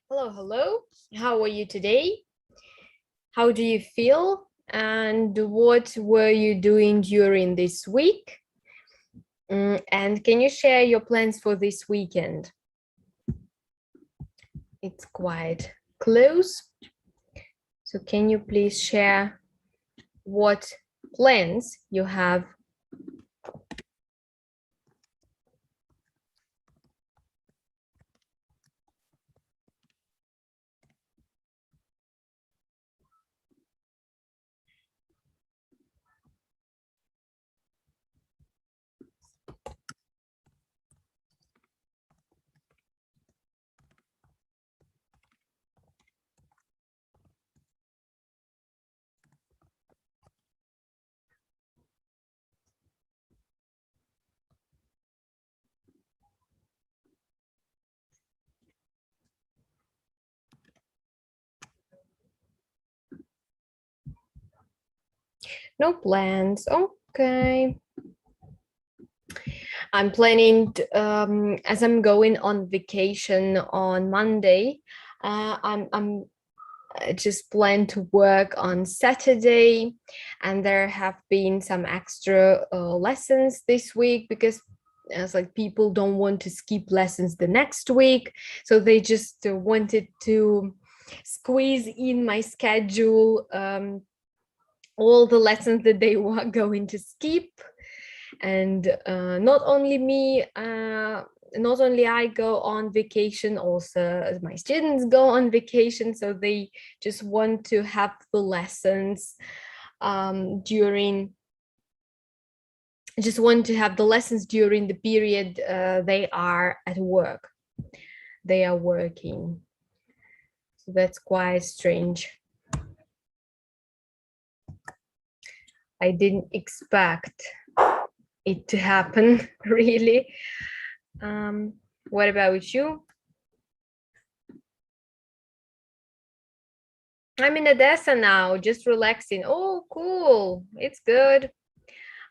Hello, hello. How are you today? How do you feel? And what were you doing during this week? And can you share your plans for this weekend? It's quite close. So can you please share what plans you have? No plans. Okay. I'm planning, as I'm going on vacation on Monday, I'm just plan to work on Saturday, and there have been some extra lessons this week because it's like people don't want to skip lessons the next week, so they just wanted to squeeze in my schedule all the lessons that they were going to skip. And not only me, not only I go on vacation, also my students go on vacation, so they just want to have the lessons during the period they are at work. They are working. So that's quite strange. I didn't expect it to happen, really. What about you? I'm in Odessa now, just relaxing. Oh, cool. It's good.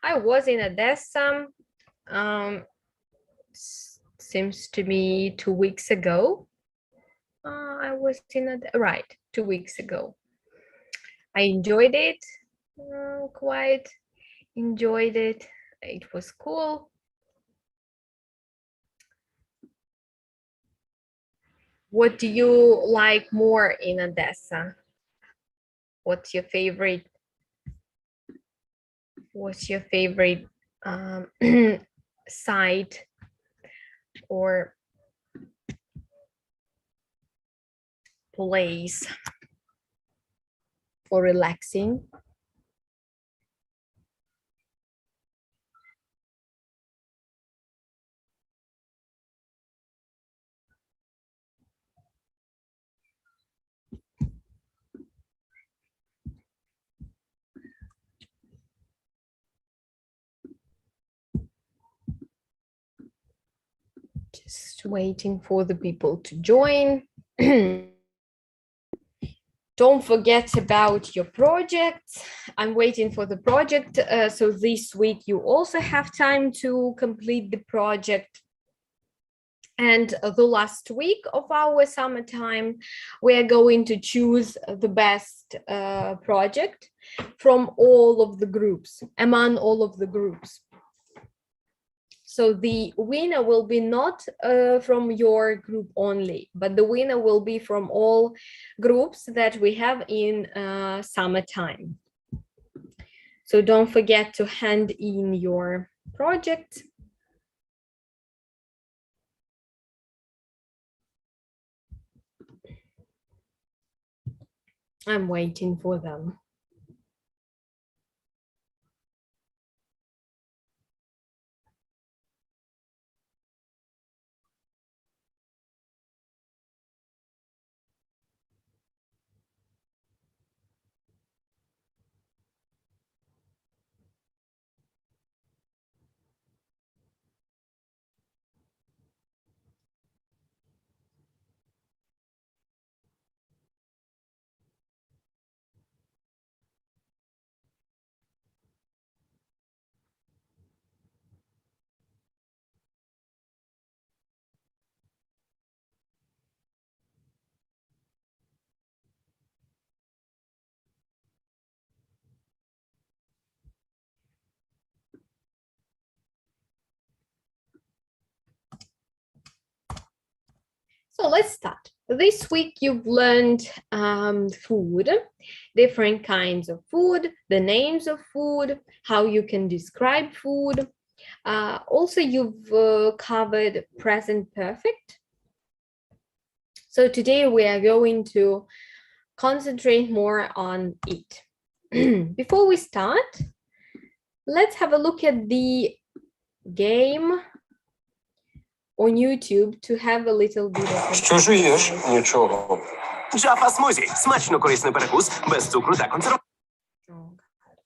I was in Odessa, um, seems to me 2 weeks ago. I was in right, 2 weeks ago. I enjoyed it, quite enjoyed it. It was cool. What do you like more in Odessa? What's your favorite? What's your favorite site or place for relaxing? Just waiting for the people to join. Don't forget about your projects. I'm waiting for the project. So this week you also have time to complete the project. And the last week of our summertime, we are going to choose the best project from all of the groups, among all of the groups. So the winner will be not from your group only, but the winner will be from all groups that we have in summertime. So don't forget to hand in your project. I'm waiting for them. So let's start. This week you've learned food, different kinds of food, the names of food, how you can describe food. Also, you've covered present perfect. So today we are going to concentrate more on eat. Before we start, let's have a look at the game on YouTube to have a little bit of. Що жуєш? Нічого. Джафа смузі. Смачно корисний перекус, без цукру та консервації. Oh God.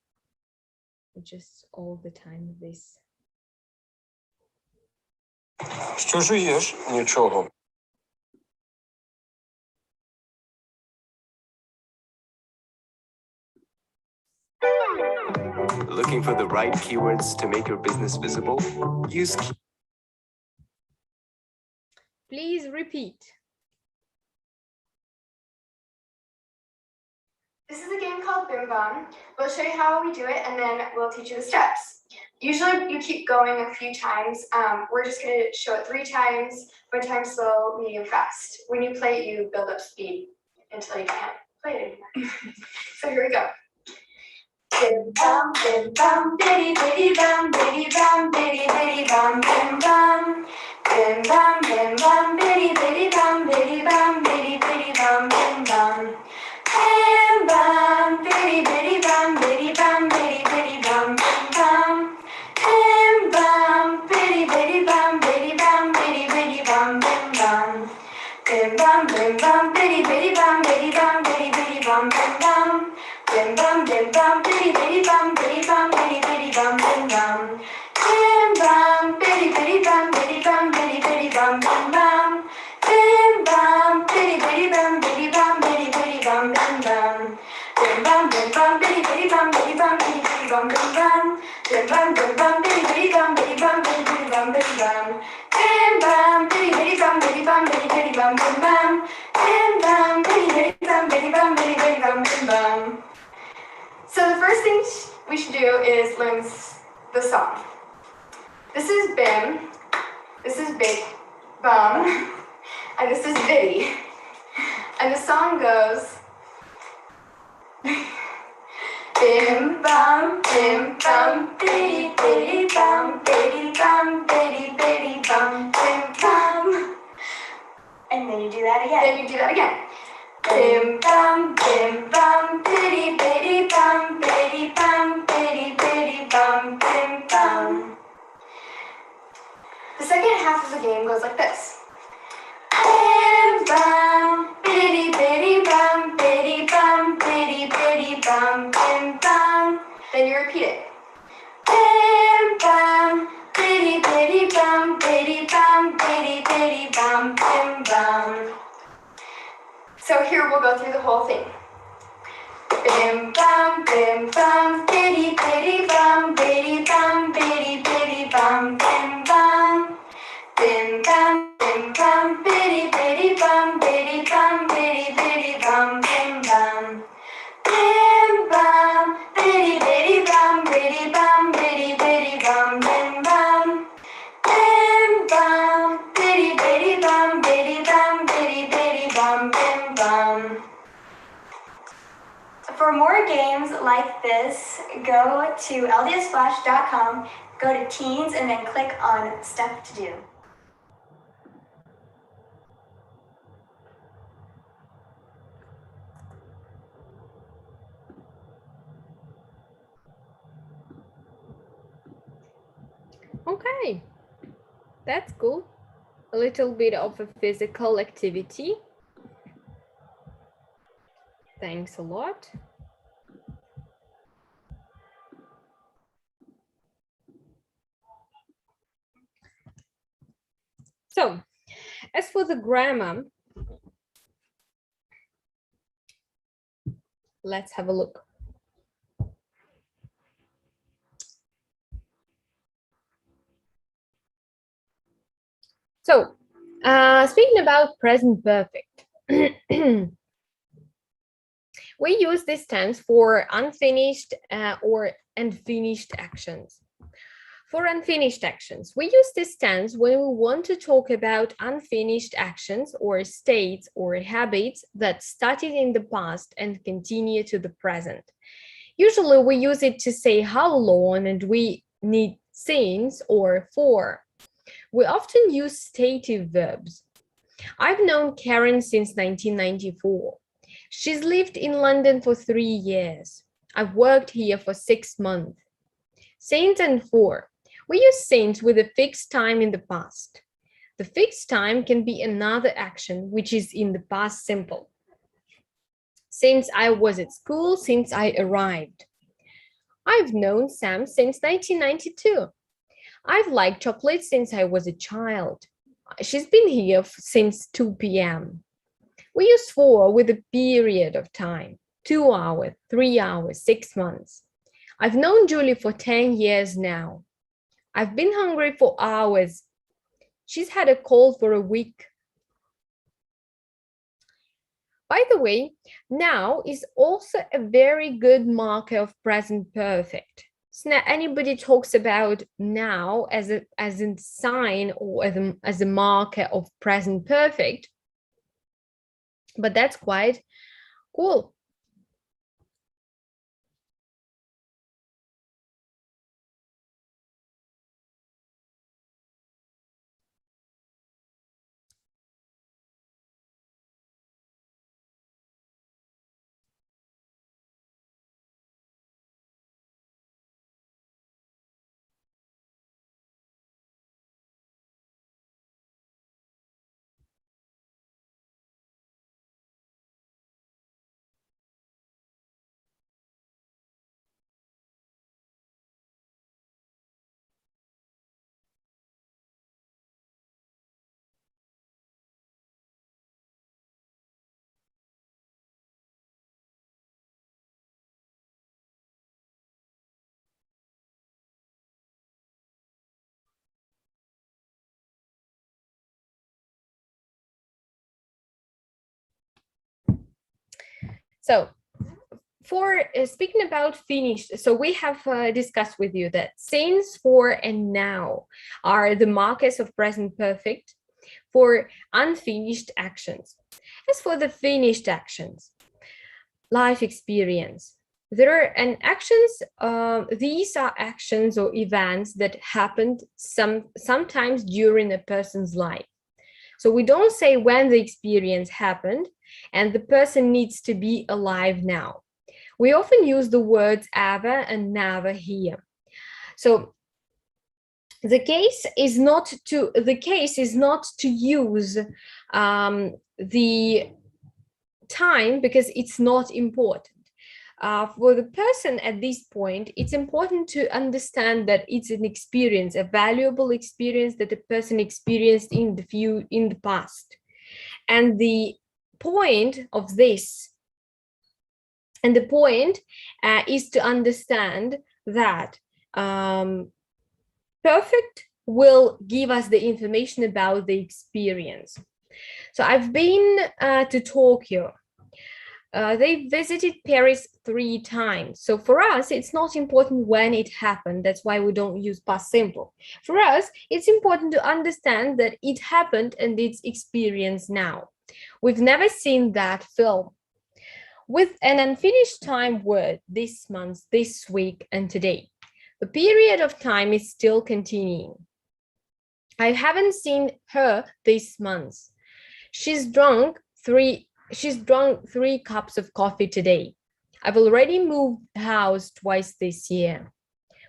Just all the time this. Що жуєш? Нічого. Looking for the right keywords to make your business visible? Use Please repeat. This is a game called Bim Bum. We'll show you how we do it, and then we'll teach you the steps. Usually you keep going a few times. We're just going to show it 3 times, 1 time slow, medium, fast. When you play it, you build up speed until you can't play it anymore. So here we go. Bim bum, biddy biddy bum, biddy bum, biddy biddy bum, bim bum. Bim bum, biddy biddy bum, biddy bum, biddy biddy bum, bim bum. Bim bum, biddy biddy bum, biddy bum, biddy biddy bum, bim bum. Bim bum, biddy biddy bum, biddy bum, biddy biddy bum, bim bum. Bim bum, biddy biddy bum, biddy bum, biddy biddy bum, bim bum. Bim bum, biddy biddy bum, biddy bum, biddy biddy bum, bim bum. Bim bum, biddy biddy bum, biddy bum, biddy biddy bum, bim bum. Bim bum, biddy biddy bum, biddy bum, biddy biddy bum, bim bum. Bim bum, biddy biddy bum, biddy bum, biddy biddy bum, bim bum. Bim bum, biddy biddy bum, biddy bum, biddy biddy bum, bim bum. Bim bum, biddy biddy bum, biddy bum, biddy biddy bum, bim bum. Bim bum, biddy biddy bum, biddy bum, biddy biddy bum, bim bum. So the first thing we should do is learn the song. This is Bim, this is Big Bum, and this is Biddy. And the song goes, Bim bum, biddy biddy bum, biddy bum, biddy biddy bum, bim bum. And then you do that again. Then you do that again. Bim bum, biddy biddy bum, biddy bum, biddy biddy bum, bim bum. The second half of the game goes like this. Bim bum, biddy biddy bum, biddy bum, biddy biddy bum, bim bum. Then you repeat it. Bim bum, biddy biddy bum, biddy bum, biddy biddy bum, bim bum. So here we'll go through the whole thing. Bim bum, biddy biddy bum, biddy bum, biddy biddy bum, bim bum. Bim bum, biddy biddy bum, biddy bum, biddy biddy bum, bim bum. Bim bum, biddy biddy bum, biddy bum, biddy biddy bum, bim bum. Bim bum, biddy biddy bum, biddy bum, biddy biddy bum, bim bum. For more games like this, go to ldsflash.com, go to Teens, and then click on Stuff to Do. Okay, that's cool. A little bit of a physical activity. Thanks a lot. So, as for the grammar, let's have a look. So, speaking about present perfect, we use this tense for unfinished or unfinished actions. For unfinished actions, we use this tense when we want to talk about unfinished actions or states or habits that started in the past and continue to the present. Usually we use it to say how long and we need since or for. We often use stative verbs. I've known Karen since 1994. She's lived in London for 3 years. I've worked here for 6 months. Since and for. We use since with a fixed time in the past. The fixed time can be another action which is in the past simple. Since I was at school, since I arrived. I've known Sam since 1992. I've liked chocolate since I was a child. She's been here since 2 p.m. We use for with a period of time, 2 hours, 3 hours, 6 months. I've known Julie for 10 years now. I've been hungry for hours. She's had a cold for a week. By the way, now is also a very good marker of present perfect. So now anybody talks about now as a sign or as a marker of present perfect, but that's quite cool. So for speaking about finished, so we have discussed with you that since, for, and now are the markers of present perfect for unfinished actions. As for the finished actions, life experience, there are actions, these are actions or events that happened sometimes during a person's life. So we don't say when the experience happened and the person needs to be alive now. We often use the words ever and never here. So the case is not to use the time because it's not important. For the person at this point, it's important to understand that it's an experience, a valuable experience that the person experienced in the past. And the point of this, and the point is to understand that perfect will give us the information about the experience. So I've been to Tokyo. They visited Paris 3 times. So for us, it's not important when it happened. That's why we don't use past simple. For us, it's important to understand that it happened and it's experienced now. We've never seen that film. With an unfinished time word, this month, this week, and today, the period of time is still continuing. I haven't seen her this month. She's drunk 3 cups of coffee today. I've already moved house twice this year.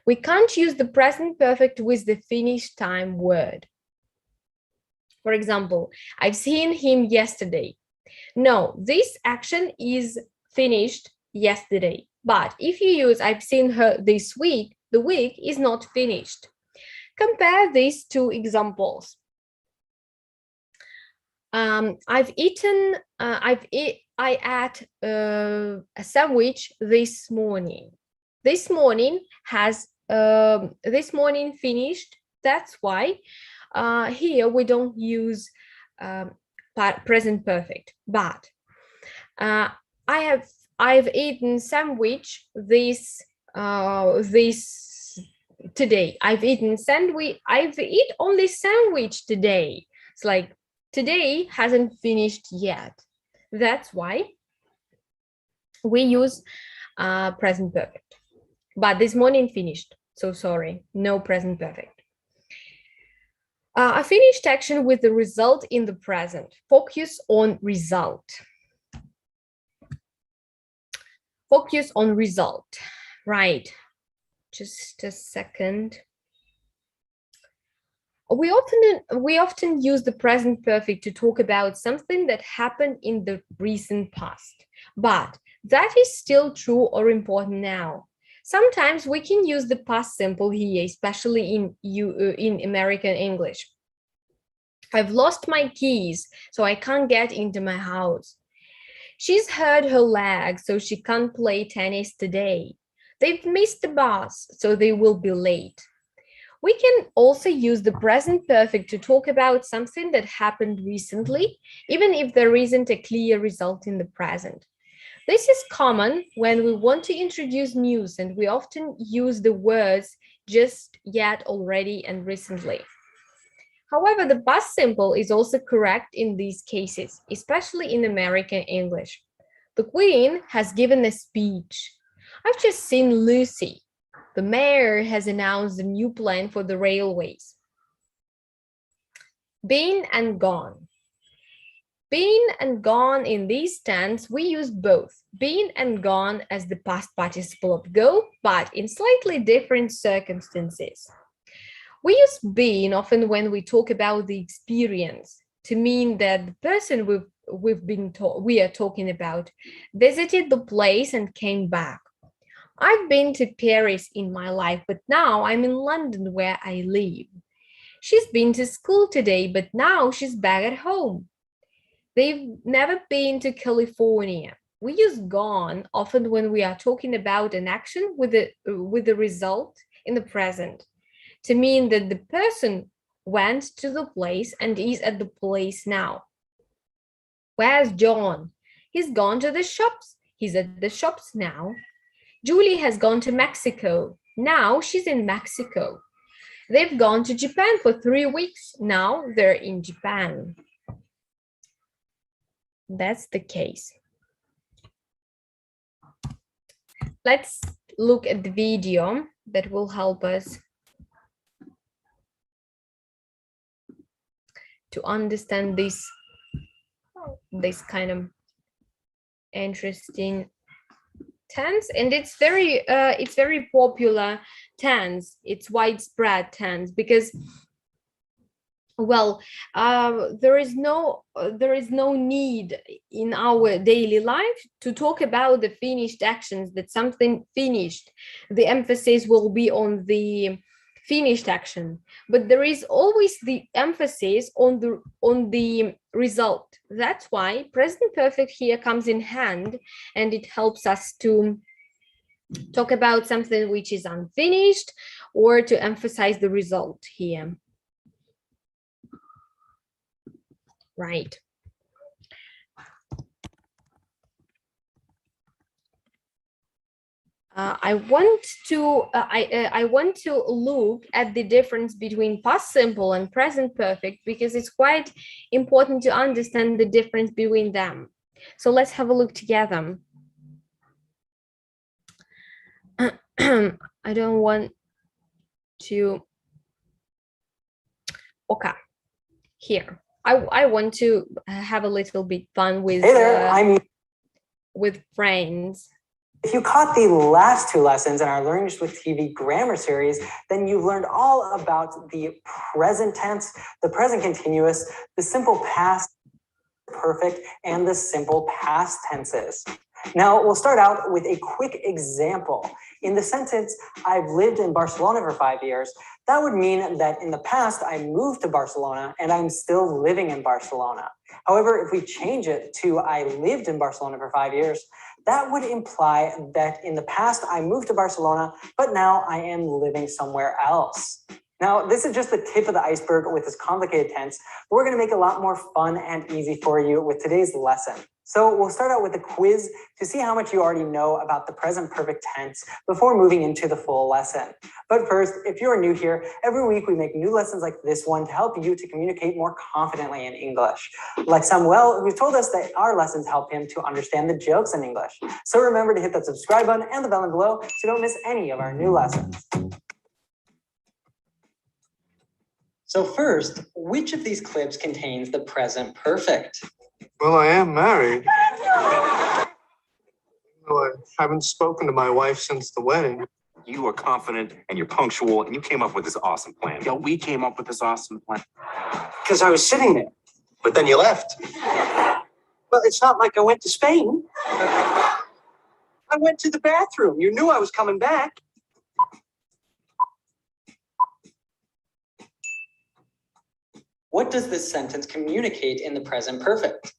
We can't use the present perfect with the finished time word. For example, I've seen him yesterday. No, this action is finished yesterday. But if you use I've seen her this week, the week is not finished. Compare these two examples. I ate a sandwich this morning. This morning finished. That's why here we don't use present perfect. But I've eaten sandwich this today. I've eaten sandwich. I've eaten only sandwich today. It's like today hasn't finished yet. That's why we use present perfect. But this morning finished. So sorry, no present perfect. A finished action with the result in the present. Focus on result. Focus on result. Right. Just a second. We often use the present perfect to talk about something that happened in the recent past, but that is still true or important now. Sometimes we can use the past simple here, especially in American English. I've lost my keys, so I can't get into my house. She's hurt her leg, so she can't play tennis today. They've missed the bus, so they will be late. We can also use the present perfect to talk about something that happened recently, even if there isn't a clear result in the present. This is common when we want to introduce news, and we often use the words just, yet, already, and recently. However, the past simple is also correct in these cases, especially in American English. The Queen has given a speech. I've just seen Lucy. The mayor has announced a new plan for the railways. Been and gone. Been and gone in these tense, we use both been and gone as the past participle of go, but in slightly different circumstances. We use been often when we talk about the experience to mean that the person we are talking about visited the place and came back. I've been to Paris in my life, but now I'm in London where I live. She's been to school today, but now she's back at home. They've never been to California. We use gone often when we are talking about an action with the result in the present to mean that the person went to the place and is at the place now. Where's John? He's gone to the shops. He's at the shops now. Julie has gone to Mexico. Now she's in Mexico. They've gone to Japan for 3 weeks. Now they're in Japan. That's the case. Let's look at the video that will help us to understand this kind of interesting tense, and it's very popular tense. It's widespread tense because, well, there is no need in our daily life to talk about the finished actions, that something finished. The emphasis will be on the finished action, but there is always the emphasis on the result. That's why present perfect here comes in hand, and it helps us to talk about something which is unfinished or to emphasize the result here. Right. I want to look at the difference between past simple and present perfect because it's quite important to understand the difference between them. So let's have a look together. I don't want to. Okay, here. I want to have a little bit fun with. Hey there, with friends. If you caught the last 2 lessons in our Learning with TV grammar series, then you've learned all about the present tense, the present continuous, the simple past perfect, and the simple past tenses. Now, we'll start out with a quick example. In the sentence, I've lived in Barcelona for 5 years, that would mean that in the past, I moved to Barcelona and I'm still living in Barcelona. However, if we change it to I lived in Barcelona for 5 years, that would imply that in the past, I moved to Barcelona, but now I am living somewhere else. Now, this is just the tip of the iceberg with this complicated tense, but we're going to make it a lot more fun and easy for you with today's lesson. So we'll start out with a quiz to see how much you already know about the present perfect tense before moving into the full lesson. But first, if you are new here, every week we make new lessons like this one to help you to communicate more confidently in English. Like Samuel, who told us that our lessons help him to understand the jokes in English. So remember to hit that subscribe button and the bell below so you don't miss any of our new lessons. So first, which of these clips contains the present perfect? Well, I am married. Though I haven't spoken to my wife since the wedding. You are confident and you're punctual and you came up with this awesome plan. Yeah, we came up with this awesome plan. Because I was sitting there. But then you left. Well, it's not like I went to Spain. I went to the bathroom. You knew I was coming back. What does this sentence communicate in the present perfect?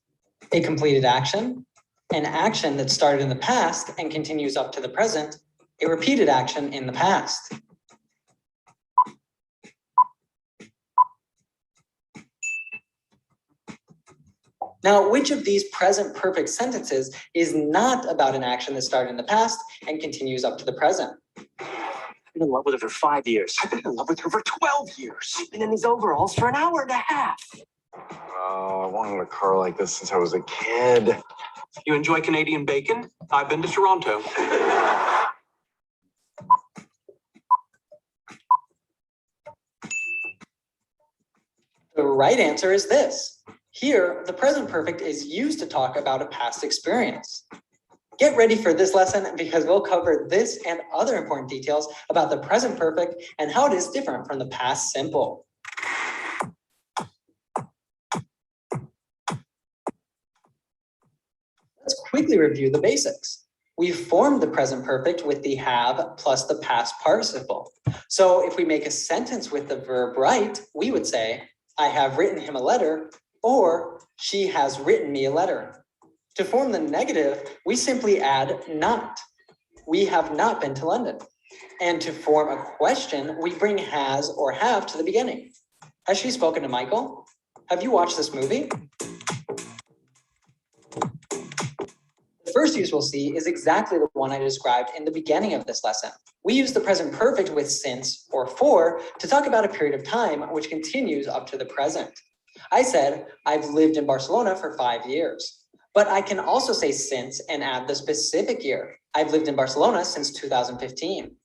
A completed action, an action that started in the past and continues up to the present, a repeated action in the past. Now, which of these present perfect sentences is not about an action that started in the past and continues up to the present? I've been in love with her for 5 years. I've been in love with her for 12 years. I've been in these overalls for an hour and a half. Oh, I wanted a car like this since I was a kid. You enjoy Canadian bacon? I've been to Toronto. The right answer is this. Here, the present perfect is used to talk about a past experience. Get ready for this lesson because we'll cover this and other important details about the present perfect and how it is different from the past simple. Let's quickly review the basics. We formed the present perfect with the have plus the past participle. So if we make a sentence with the verb write, we would say, I have written him a letter, or she has written me a letter. To form the negative, we simply add not. We have not been to London. And to form a question, we bring has or have to the beginning. Has she spoken to Michael? Have you watched this movie? The first use we'll see is exactly the one I described in the beginning of this lesson. We use the present perfect with since or for to talk about a period of time which continues up to the present. I said, I've lived in Barcelona for 5 years. But I can also say since and add the specific year. I've lived in Barcelona since 2015.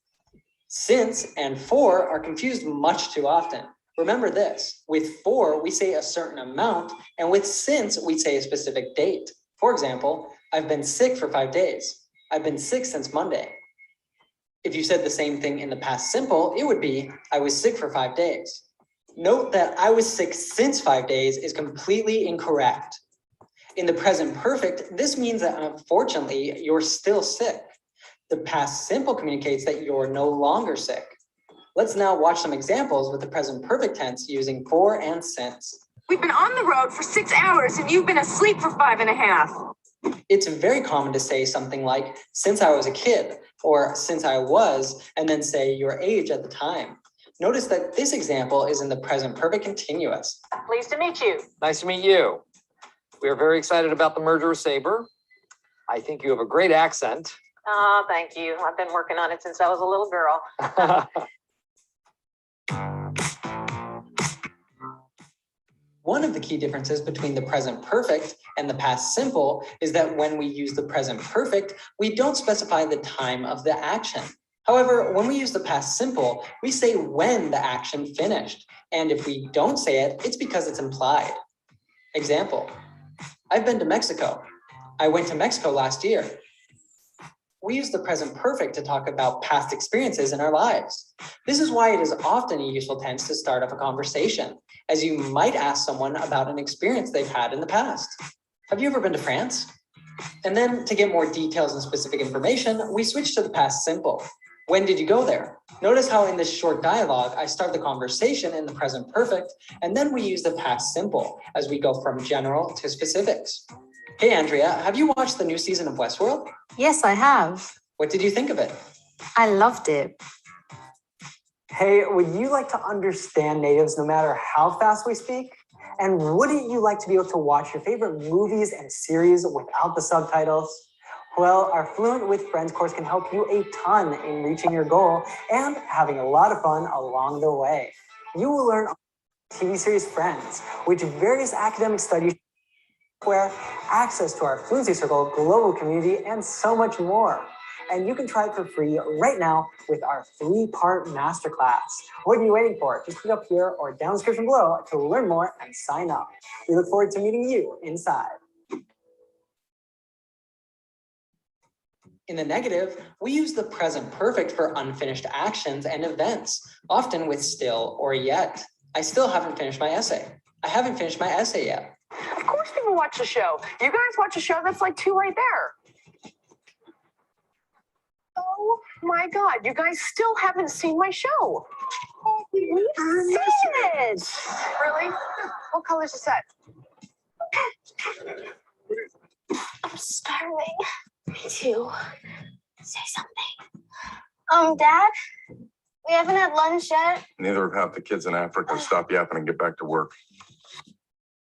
Since and for are confused much too often. Remember this, with for, we say a certain amount, and with since, we say a specific date. For example, I've been sick for 5 days. I've been sick since Monday. If you said the same thing in the past simple, it would be, I was sick for 5 days. Note that I was sick since 5 days is completely incorrect. In the present perfect, this means that unfortunately, you're still sick. The past simple communicates that you're no longer sick. Let's now watch some examples with the present perfect tense using for and since. We've been on the road for 6 hours and you've been asleep for 5.5. It's very common to say something like, since I was a kid, or since I was, and then say your age at the time. Notice that this example is in the present perfect continuous. Pleased to meet you. Nice to meet you. We are very excited about the merger with Sabre. I think you have a great accent. Oh, thank you. I've been working on it since I was a little girl. One of the key differences between the present perfect and the past simple is that when we use the present perfect, we don't specify the time of the action. However, when we use the past simple, we say when the action finished. And if we don't say it, it's because it's implied. Example, I've been to Mexico. I went to Mexico last year. We use the present perfect to talk about past experiences in our lives. This is why it is often a useful tense to start off a conversation, as you might ask someone about an experience they've had in the past. Have you ever been to France? And then to get more details and specific information, we switch to the past simple. When did you go there? Notice how in this short dialogue, I start the conversation in the present perfect, and then we use the past simple as we go from general to specifics. Hey, Andrea, have you watched the new season of Westworld? Yes, I have. What did you think of it? I loved it. Hey, would you like to understand natives no matter how fast we speak? And wouldn't you like to be able to watch your favorite movies and series without the subtitles? Well, our Fluent with Friends course can help you a ton in reaching your goal and having a lot of fun along the way. You will learn TV series Friends, which various academic studies where access to our Fluency Circle global community and so much more. And you can try it for free right now with our 3-part masterclass. What are you waiting for? Just click up here or down the description below to learn more and sign up. We look forward to meeting you inside. In the negative, we use the present perfect for unfinished actions and events, often with still or yet. I still haven't finished my essay. I haven't finished my essay yet. Of course people watch the show. You guys watch a show that's like 2 right there. Oh my God, you guys still haven't seen my show. We've seen it. Really? What color is the set? I'm starving. Me too. Say something. Dad, we haven't had lunch yet. Neither have half the kids in Africa. Stop yapping and get back to work.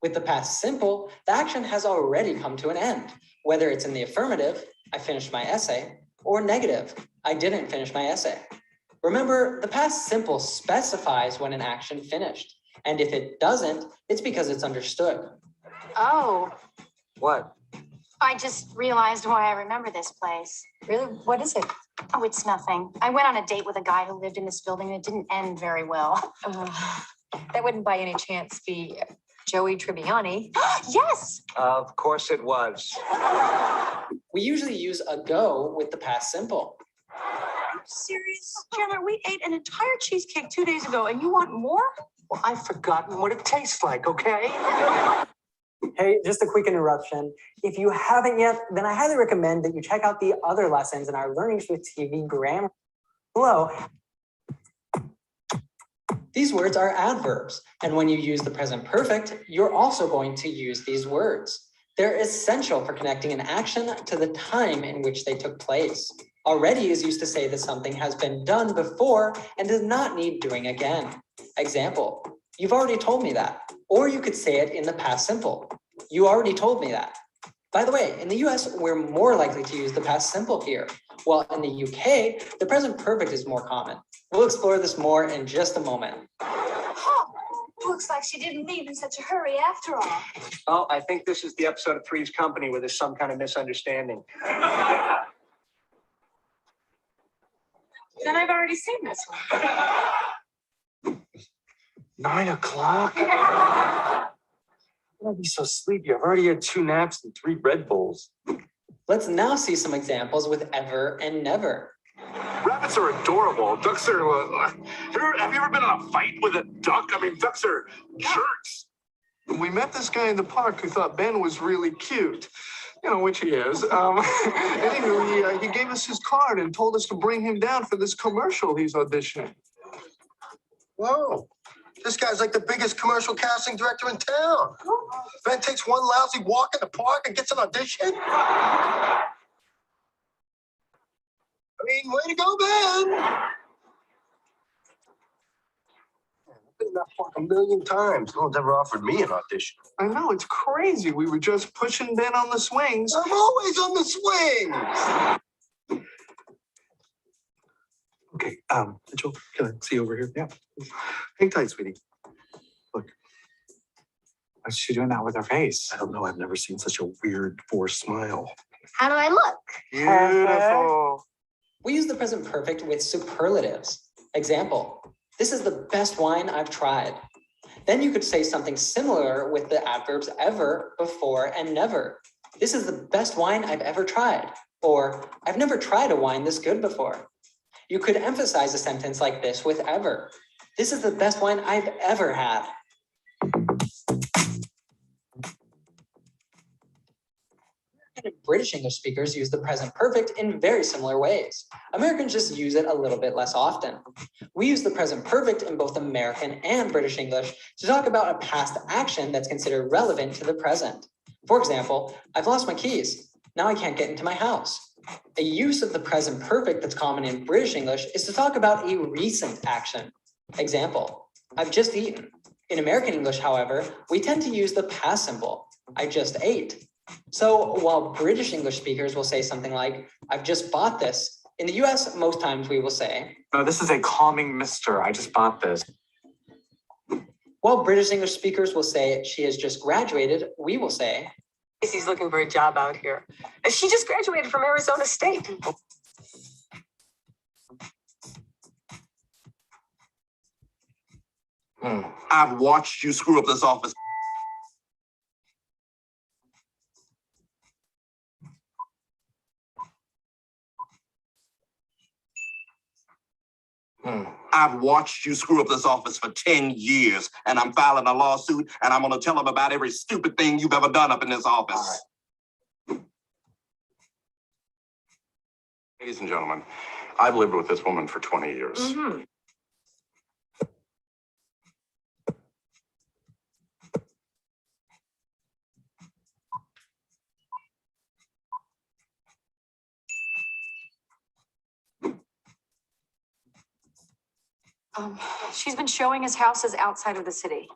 With the past simple, the action has already come to an end, whether it's in the affirmative, I finished my essay, or negative, I didn't finish my essay. Remember, the past simple specifies when an action finished, and if it doesn't, it's because it's understood. Oh, What? I just realized why I remember this place. Really? What is it? Oh, it's nothing. I went on a date with a guy who lived in this building and it didn't end very well. That wouldn't by any chance be Joey Tribbiani. Yes! Of course it was. We usually use a go with the past simple. Are you serious? Chandler, we ate an entire cheesecake 2 days ago and you want more? Well, I've forgotten what it tastes like, okay? Hey, just a quick interruption. If you haven't yet, then I highly recommend that you check out the other lessons in our Learning with TV grammar below. These words are adverbs, and when you use the present perfect, you're also going to use these words. They're essential for connecting an action to the time in which they took place. Already is used to say that something has been done before and does not need doing again. Example, you've already told me that. Or you could say it in the past simple. You already told me that. By the way, in the US, we're more likely to use the past simple here, while in the UK, the present perfect is more common. We'll explore this more in just a moment. Huh. Looks like she didn't leave in such a hurry after all. Oh, I think this is the episode of Three's Company where there's some kind of misunderstanding. Then I've already seen this one. 9 o'clock? I'll be so sleepy. I've already had 2 naps and 3 Red Bulls. Let's now see some examples with ever and never. Rabbits are adorable. Ducks are. Have you ever been in a fight with a duck? I mean, ducks are jerks. We met this guy in the park who thought Ben was really cute. You know, which he is. Anyway, he gave us his card and told us to bring him down for this commercial he's auditioning. Whoa. This guy's like the biggest commercial casting director in town. Ben takes one lousy walk in the park and gets an audition. I mean, way to go, Ben. I've been in that park a million times. No one's ever offered me an audition. I know, it's crazy. We were just pushing Ben on the swings. I'm always on the swings. Okay, Mitchell, can I see over here? Yeah. Hang tight, sweetie. Look. Why's she doing that with her face? I don't know. I've never seen such a weird forced smile. How do I look? Beautiful. We use the present perfect with superlatives. Example, this is the best wine I've tried. Then you could say something similar with the adverbs ever, before, and never. This is the best wine I've ever tried. Or, I've never tried a wine this good before. You could emphasize a sentence like this with ever. This is the best wine I've ever had. British English speakers use the present perfect in very similar ways. Americans just use it a little bit less often. We use the present perfect in both American and British English to talk about a past action that's considered relevant to the present. For example, I've lost my keys. Now I can't get into my house. A use of the present perfect that's common in British English is to talk about a recent action. Example, I've just eaten. In American English, however, we tend to use the past simple, I just ate. So while British English speakers will say something like, I've just bought this, in the US, most times we will say, No, this is a calming mister. I just bought this. While British English speakers will say she has just graduated, we will say, She's looking for a job out here. And she just graduated from Arizona State. I've watched you screw up this office. I've watched you screw up this office for 10 years, and I'm filing a lawsuit, and I'm going to tell them about every stupid thing you've ever done up in this office. Ladies and gentlemen, I've lived with this woman for 20 years. She's been showing us houses outside of the city.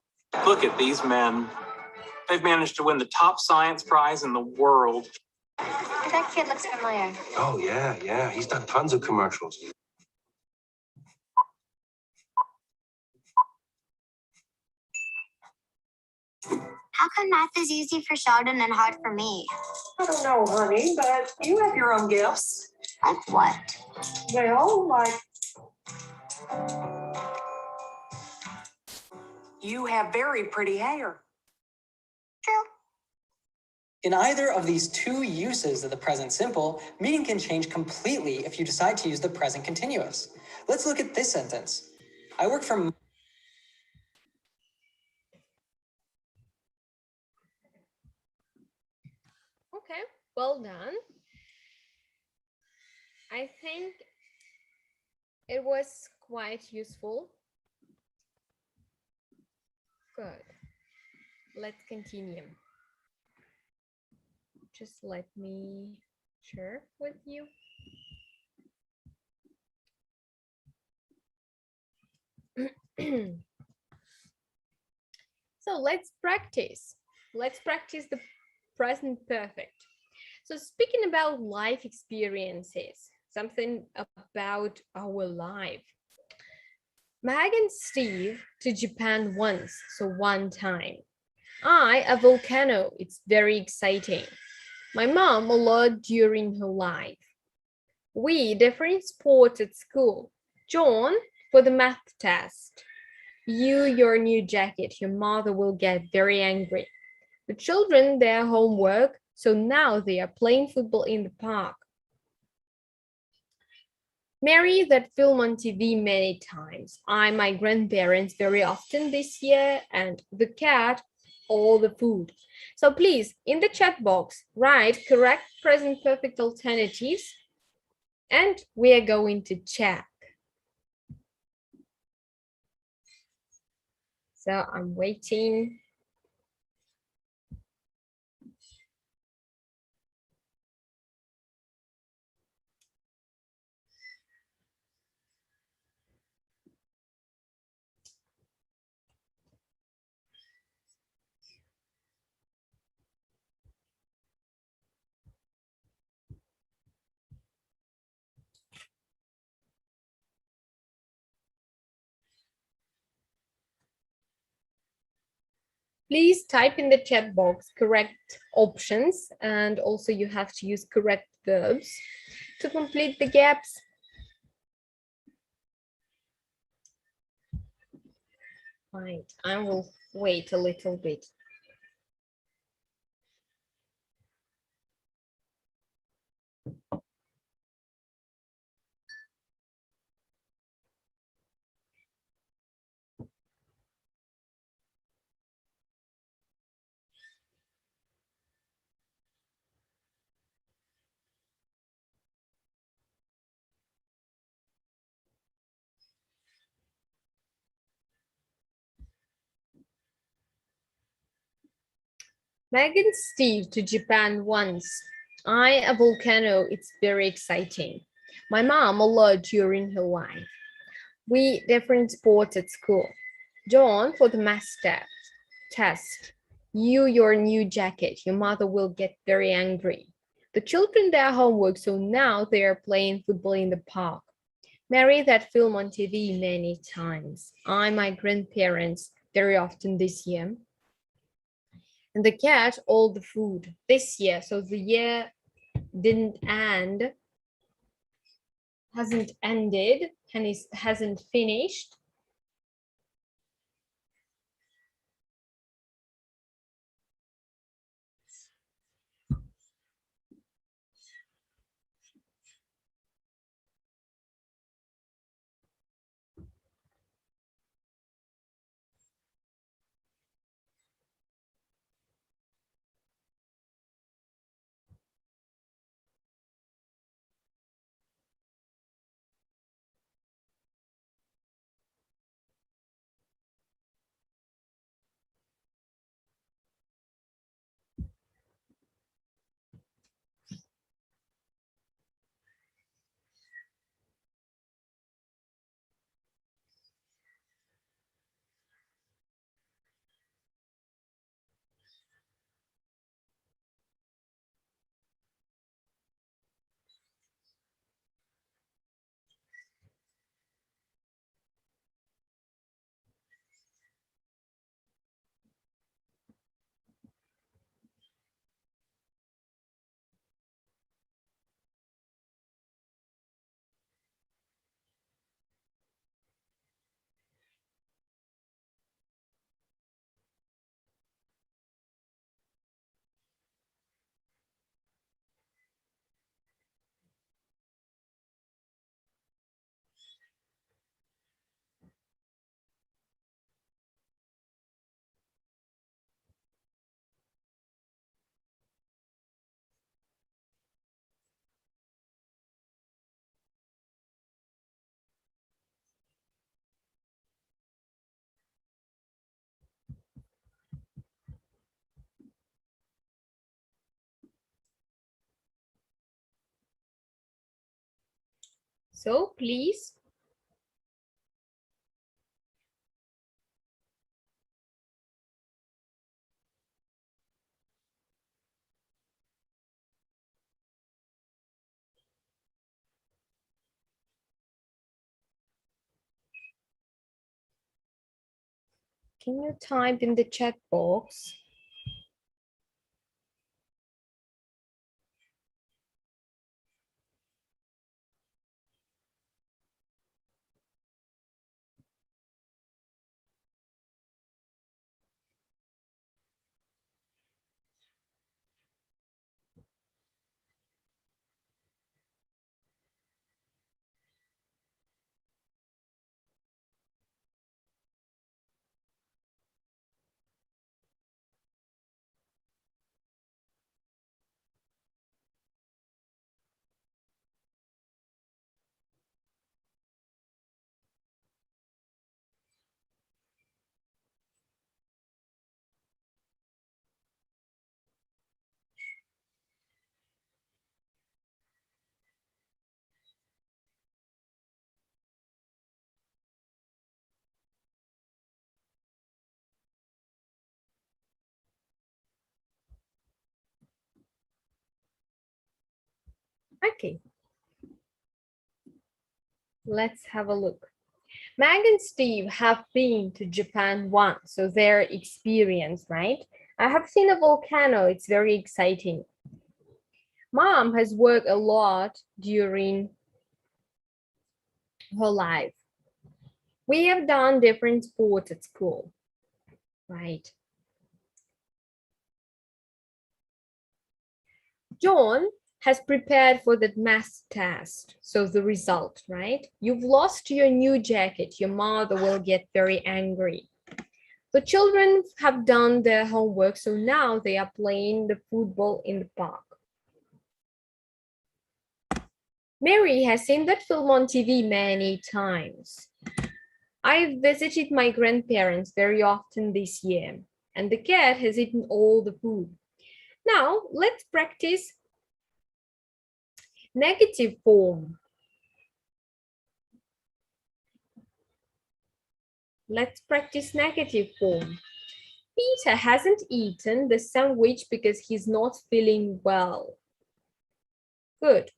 Look at these men. They've managed to win the top science prize in the world. That kid looks familiar. Oh, yeah. He's done tons of commercials. How come math is easy for Sheldon and hard for me? I don't know, honey, but you have your own gifts. Like what? Well, like you have very pretty hair. True. in either of these two uses of the present simple, meaning can change completely if you decide to use the present continuous. Let's look at this sentence. I work for... Okay, well done. I think it was quite useful. Good. Let's continue. Just let me share with you. So let's practice. Let's practice the present perfect. So speaking about life experiences, something about our life. Meg and Steve to Japan once, so one time. A volcano, it's very exciting. My mom a lot during her life. We different sports at school. John for the math test. You, your new jacket, your mother will get very angry. The children, their homework, so now they are playing football in the park. Mary, that film on TV many times. My grandparents very often this year, and the cat, all the food. So please, in the chat box, write correct present perfect alternatives, and we are going to check. So I'm waiting. Please type in the chat box correct options, and also you have to use correct verbs to complete the gaps. Right, I will wait a little bit. Meg and Steve to Japan once. A volcano, it's very exciting. My mom a lot during her life. We different sports at school. John, for the math test, your new jacket. Your mother will get very angry. The children their homework, so now they are playing football in the park. Mary, that film on TV many times. My grandparents very often this year. And the cat, all the food this year. So the year didn't end, hasn't ended, and hasn't finished. So please. Can you type in the chat box? Okay. Let's have a look. Meg and Steve have been to Japan once, so their experience, right? I have seen a volcano. It's very exciting. Mom has worked a lot during her life. We have done different sports at school, right? John has prepared for that math test. So the result, right? You've lost your new jacket. Your mother will get very angry. The children have done their homework, so now they are playing the football in the park. Mary has seen that film on TV many times. I've visited my grandparents very often this year, and the cat has eaten all the food. Now, let's practice Negative form. Let's practice negative form. Peter hasn't eaten the sandwich because he's not feeling well. Good.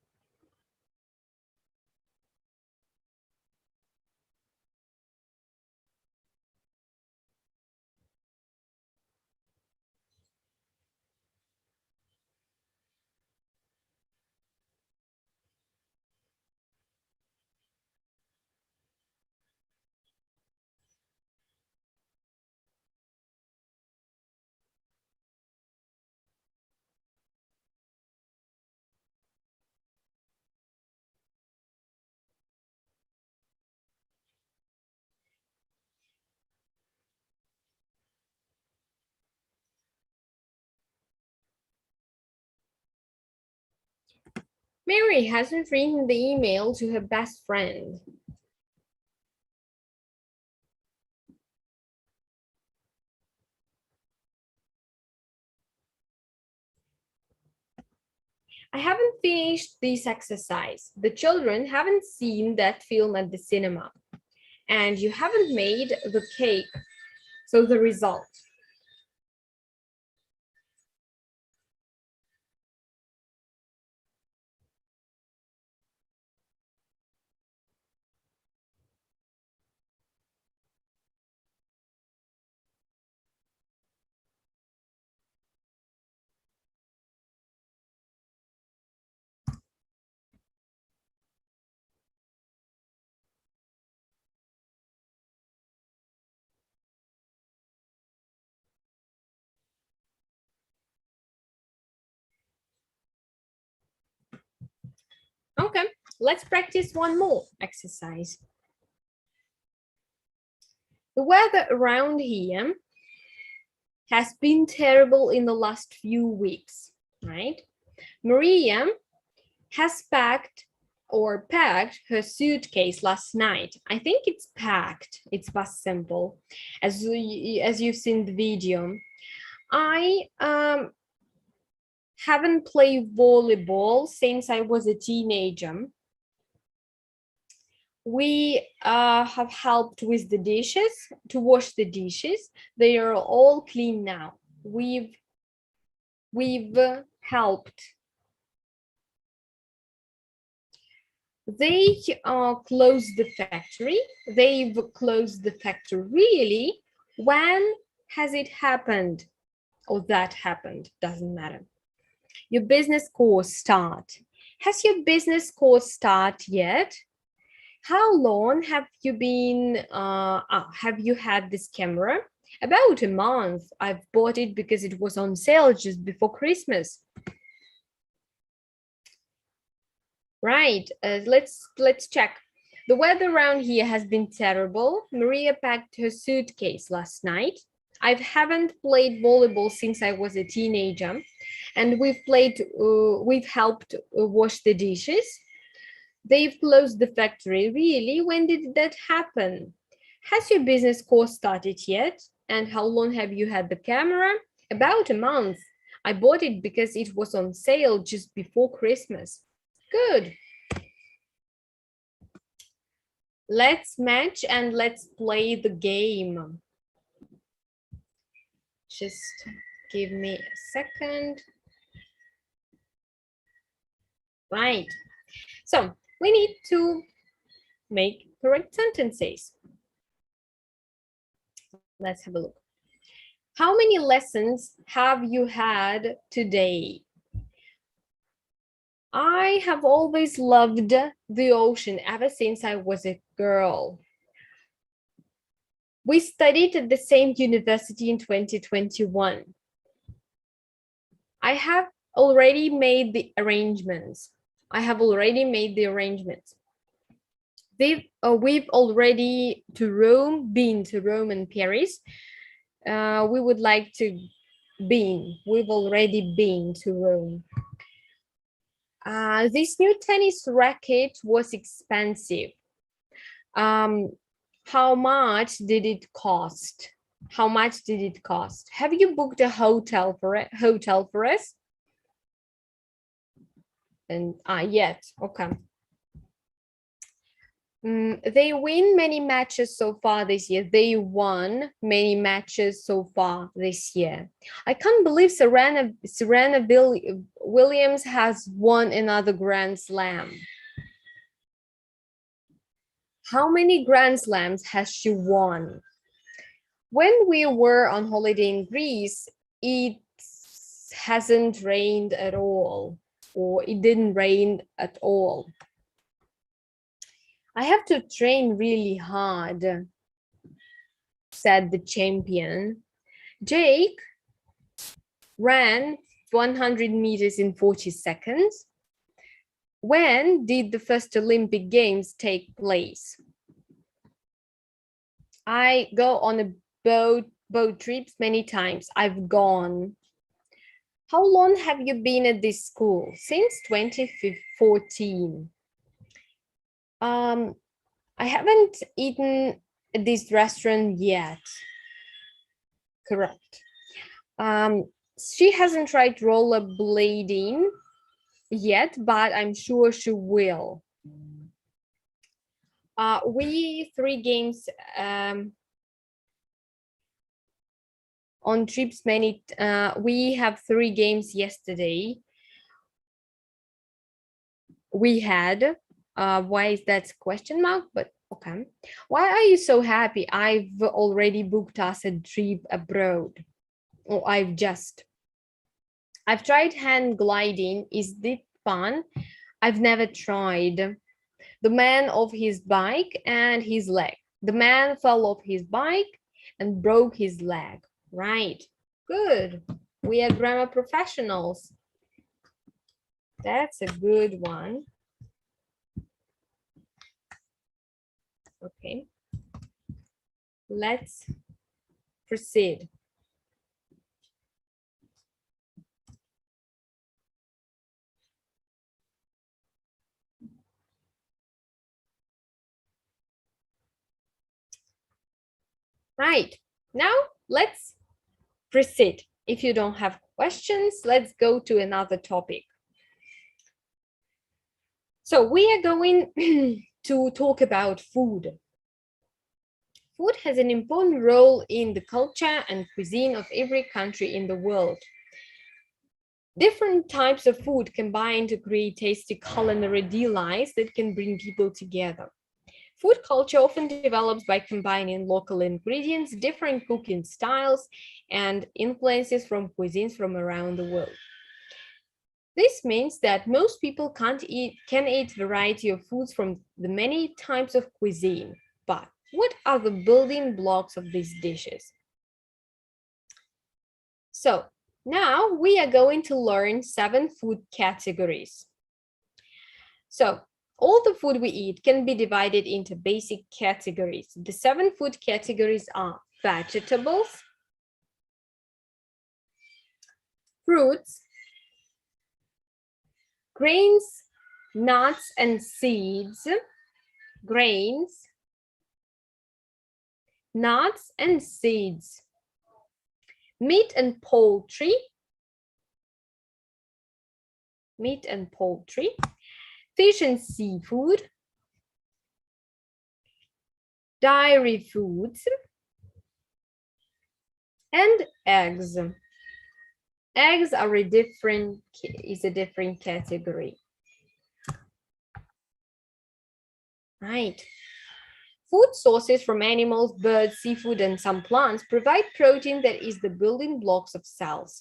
Mary hasn't written the email to her best friend. I haven't finished this exercise. The children haven't seen that film at the cinema. And you haven't made the cake. So the result. Okay, let's practice one more exercise. The weather around here has been terrible in the last few weeks, right? Maria has packed her suitcase last night. I think it's packed. It's past simple, as you've seen the video. I haven't played volleyball since I was a teenager. We have helped with the dishes, to wash the dishes. They are all clean now. We've helped. They closed the factory. They've closed the factory. Really? When has it happened? Or that happened? Doesn't matter. Your business course start. Has your business course start yet? How long have you been, have you had this camera? About a month. I've bought it because it was on sale just before Christmas. Right, let's check. The weather around here has been terrible. Maria packed her suitcase last night. I haven't played volleyball since I was a teenager, and we've helped wash the dishes. They've closed the factory. Really? When did that happen? Has your business course started yet? And how long have you had the camera? About a month. I bought it because it was on sale just before Christmas. Good. Let's match and let's play the game. Just give me a second. Right. So we need to make correct sentences. Let's have a look. How many lessons have you had today? I have always loved the ocean ever since I was a girl. We studied at the same university in 2021. I have already made the arrangements. We've already been to Rome and Paris. We would like to we've already been to Rome. This new tennis racket was expensive. How much did it cost? How much did it cost? Have you booked a hotel for us? And yet, okay. They win many matches so far this year. They won many matches so far this year. I can't believe Serena Williams has won another Grand Slam. How many Grand Slams has she won? When we were on holiday in Greece, it hasn't rained at all, or it didn't rain at all. I have to train really hard, said the champion. Jake ran 100 meters in 40 seconds. When did the first Olympic Games take place? I go on a boat trips many times. I've gone. How long have you been at this school? Since 2014. I haven't eaten at this restaurant yet. Correct. She hasn't tried rollerblading yet, but I'm sure she will. We 3 games on trips many. We have 3 games yesterday. We had. Why is that question mark? But okay. Why are you so happy? I've already booked us a trip abroad. Oh, I've tried hang gliding. Is it fun? I've never tried. The man off his bike and his leg. The man fell off his bike and broke his leg. Right. Good. We are grammar professionals. That's a good one. Okay. Let's proceed. Right. Now let's proceed. If you don't have questions, let's go to another topic. So we are going to talk about food. Food has an important role in the culture and cuisine of every country in the world. Different types of food combine to create tasty culinary delights that can bring people together. Food culture often develops by combining local ingredients, different cooking styles, and influences from cuisines from around the world. This means that most people can eat a variety of foods from the many types of cuisine. But what are the building blocks of these dishes? So now we are going to learn 7 food categories. So all the food we eat can be divided into basic categories. The 7 food categories are vegetables, fruits, grains, nuts and seeds, grains, nuts and seeds, meat and poultry, fish and seafood, dairy foods, and eggs. Eggs are a different category. Right. Food sources from animals, birds, seafood, and some plants provide protein that is the building blocks of cells.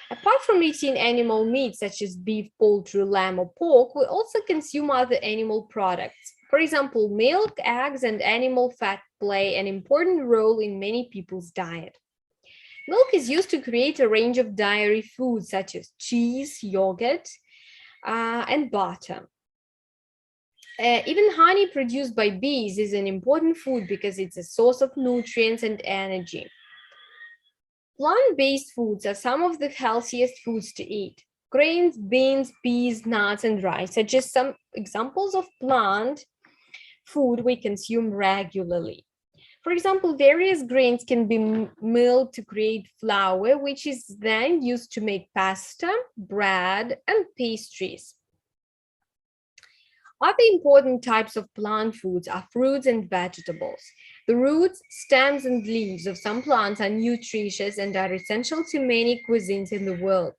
Apart from eating animal meat such as beef, poultry, lamb, or pork, we also consume other animal products. For example, milk, eggs, and animal fat play an important role in many people's diet. Milk is used to create a range of dairy foods such as cheese, yogurt, and butter. Even honey produced by bees is an important food because it's a source of nutrients and energy. Plant-based foods are some of the healthiest foods to eat. Grains, beans, peas, nuts, and rice are just some examples of plant food we consume regularly. For example, various grains can be milled to create flour, which is then used to make pasta, bread, and pastries. Other important types of plant foods are fruits and vegetables. The roots, stems, and leaves of some plants are nutritious and are essential to many cuisines in the world.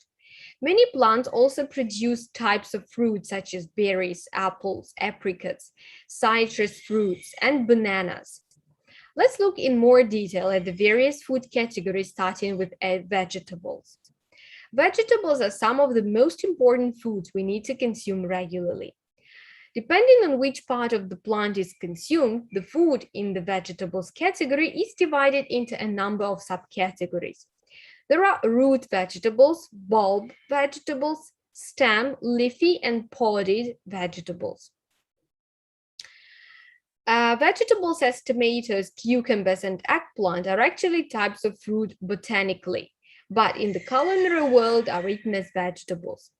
Many plants also produce types of fruits such as berries, apples, apricots, citrus fruits, and bananas. Let's look in more detail at the various food categories, starting with vegetables. Vegetables are some of the most important foods we need to consume regularly. Depending on which part of the plant is consumed, the food in the vegetables category is divided into a number of subcategories. There are root vegetables, bulb vegetables, stem, leafy, and podded vegetables. Vegetables as tomatoes, cucumbers, and eggplant are actually types of fruit botanically, but in the culinary world are eaten as vegetables.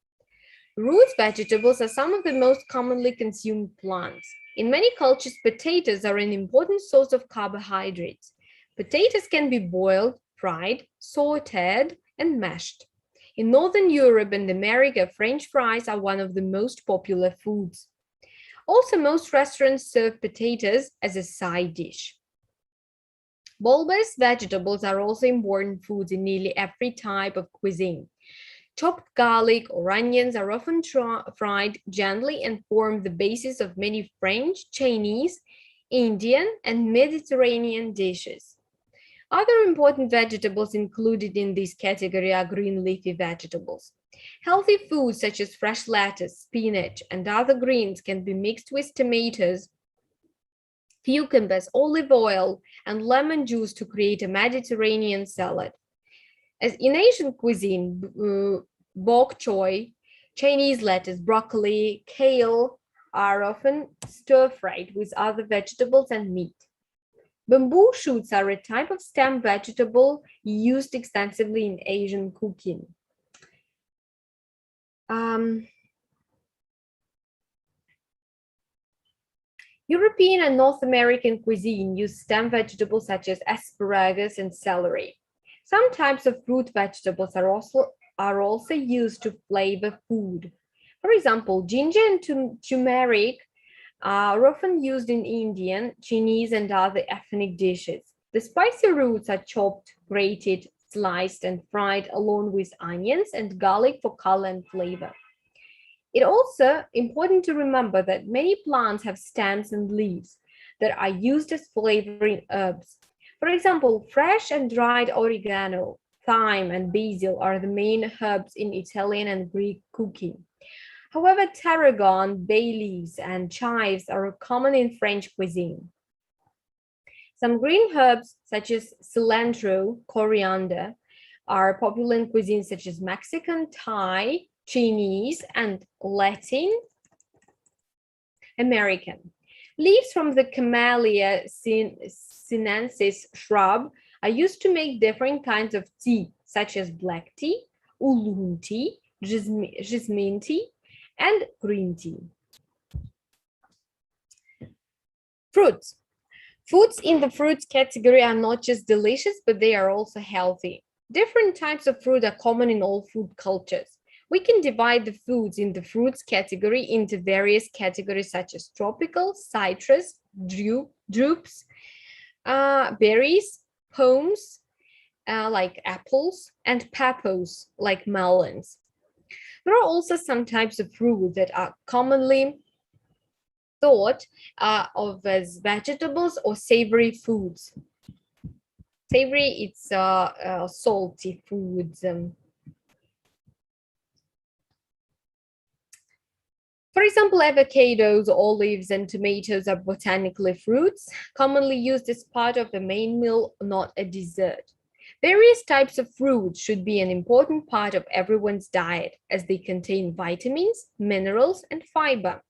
Root vegetables are some of the most commonly consumed plants. In many cultures, potatoes are an important source of carbohydrates. Potatoes can be boiled, fried, sauteed, and mashed. In Northern Europe and America, French fries are one of the most popular foods. Also, most restaurants serve potatoes as a side dish. Bulbous vegetables are also important foods in nearly every type of cuisine. Chopped garlic or onions are often fried gently and form the basis of many French, Chinese, Indian, and Mediterranean dishes. Other important vegetables included in this category are green leafy vegetables. Healthy foods such as fresh lettuce, spinach, and other greens can be mixed with tomatoes, cucumbers, olive oil, and lemon juice to create a Mediterranean salad. As in Asian cuisine, bok choy, Chinese lettuce, broccoli, kale are often stir-fried with other vegetables and meat. Bamboo shoots are a type of stem vegetable used extensively in Asian cooking. European and North American cuisine use stem vegetables such as asparagus and celery. Some types of fruit vegetables are also used to flavor food. For example, ginger and turmeric are often used in Indian, Chinese, and other ethnic dishes. The spicy roots are chopped, grated, sliced, and fried along with onions and garlic for color and flavor. It's also important to remember that many plants have stems and leaves that are used as flavoring herbs. For example, fresh and dried oregano, thyme, and basil are the main herbs in Italian and Greek cooking. However, tarragon, bay leaves, and chives are common in French cuisine. Some green herbs, such as cilantro, coriander, are popular in cuisine such as Mexican, Thai, Chinese, and Latin American. Leaves from the Camellia sinensis shrub are used to make different kinds of tea, such as black tea, oolong tea, jasmine tea, and green tea. Fruits. Foods in the fruits category are not just delicious, but they are also healthy. Different types of fruit are common in all food cultures. We can divide the foods in the fruits category into various categories such as tropical, citrus, drupes, berries, pomes, like apples, and papos, like melons. There are also some types of fruit that are commonly thought of as vegetables or savory foods. Savory, it's salty foods. For example, avocados, olives, and tomatoes are botanically fruits, commonly used as part of the main meal, not a dessert. Various types of fruits should be an important part of everyone's diet, as they contain vitamins, minerals, and fiber.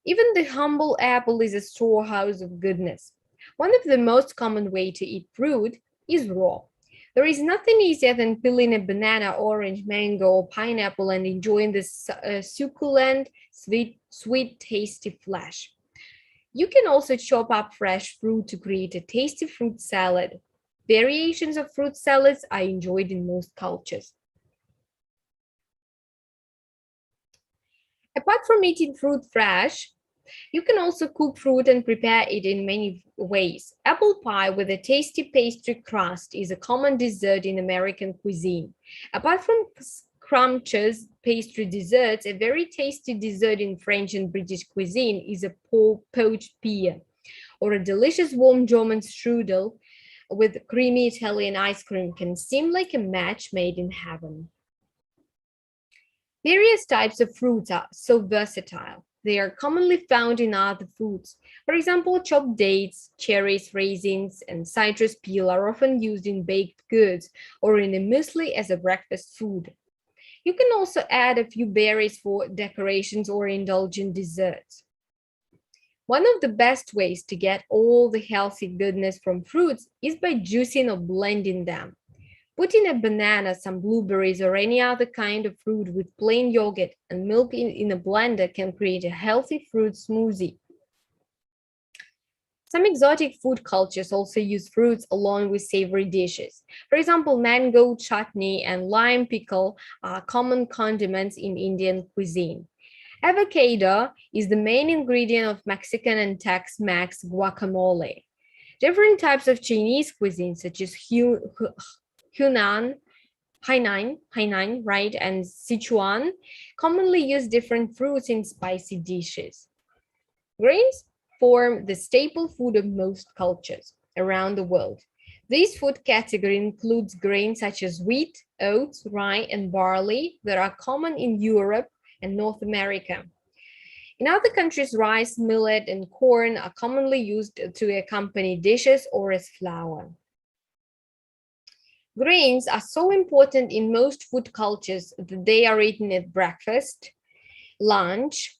Even the humble apple is a storehouse of goodness. One of the most common ways to eat fruit is raw. There is nothing easier than peeling a banana, orange, mango, or pineapple and enjoying this succulent, sweet, tasty flesh. You can also chop up fresh fruit to create a tasty fruit salad. Variations of fruit salads are enjoyed in most cultures. Apart from eating fruit fresh, You can also cook fruit and prepare it in many ways. Apple pie with a tasty pastry crust is a common dessert in American cuisine. Apart from scrumptious pastry desserts, a very tasty dessert in French and British cuisine is a poached pear, or a delicious warm German strudel with creamy Italian ice cream can seem like a match made in heaven. Various types of fruits are so versatile. They are commonly found in other foods. For example, chopped dates, cherries, raisins, and citrus peel are often used in baked goods or in a muesli as a breakfast food. You can also add a few berries for decorations or indulgent desserts. One of the best ways to get all the healthy goodness from fruits is by juicing or blending them. Put in a banana, some blueberries, or any other kind of fruit with plain yogurt and milk in a blender can create a healthy fruit smoothie. Some exotic food cultures also use fruits along with savory dishes. For example, mango chutney and lime pickle are common condiments in Indian cuisine. Avocado is the main ingredient of Mexican and Tex-Mex guacamole. Different types of Chinese cuisine, such as Hainan, right, and Sichuan, commonly use different fruits in spicy dishes. Grains form the staple food of most cultures around the world. This food category includes grains such as wheat, oats, rye, and barley that are common in Europe and North America. In other countries, rice, millet, and corn are commonly used to accompany dishes or as flour. Grains are so important in most food cultures that they are eaten at breakfast, lunch,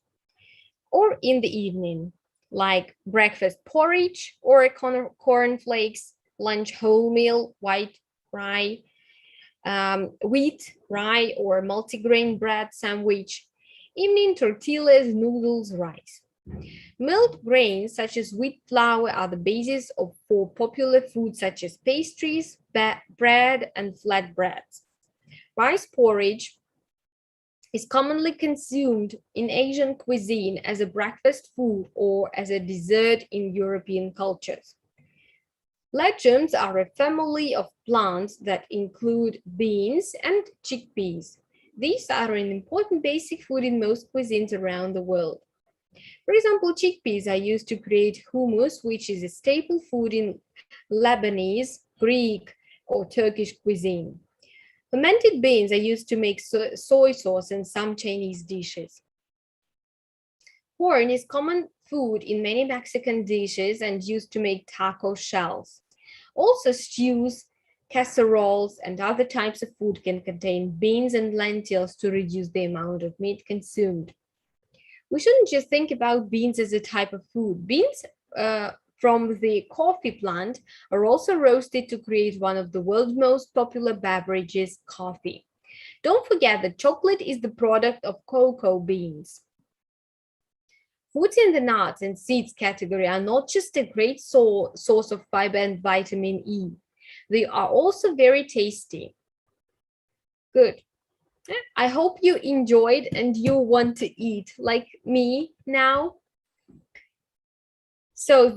or in the evening, like breakfast porridge or cornflakes, lunch wholemeal, white rye, wheat, rye, or multigrain bread sandwich, evening tortillas, noodles, rice. Milled grains such as wheat flour are the basis for popular foods such as pastries, bread, and flatbreads. Rice porridge is commonly consumed in Asian cuisine as a breakfast food or as a dessert in European cultures. Legumes are a family of plants that include beans and chickpeas. These are an important basic food in most cuisines around the world. For example, chickpeas are used to create hummus, which is a staple food in Lebanese, Greek, or Turkish cuisine. Fermented beans are used to make soy sauce in some Chinese dishes. Corn is common food in many Mexican dishes and used to make taco shells. Also, stews, casseroles, and other types of food can contain beans and lentils to reduce the amount of meat consumed. We shouldn't just think about beans as a type of food. Beans from the coffee plant are also roasted to create one of the world's most popular beverages, coffee. Don't forget that chocolate is the product of cocoa beans. Foods in the nuts and seeds category are not just a great source of fiber and vitamin E. They are also very tasty. Good. I hope you enjoyed and you want to eat like me now. So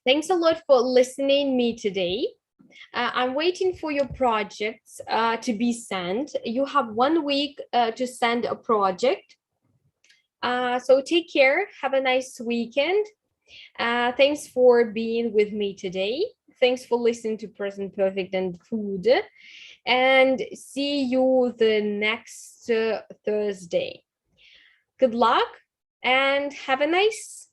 thanks a lot for listening me today. I'm waiting for your projects to be sent. You have 1 week to send a project. So take care. Have a nice weekend. Thanks for being with me today. Thanks for listening to Present Perfect and Food. And see you the next Thursday. Good luck and have a nice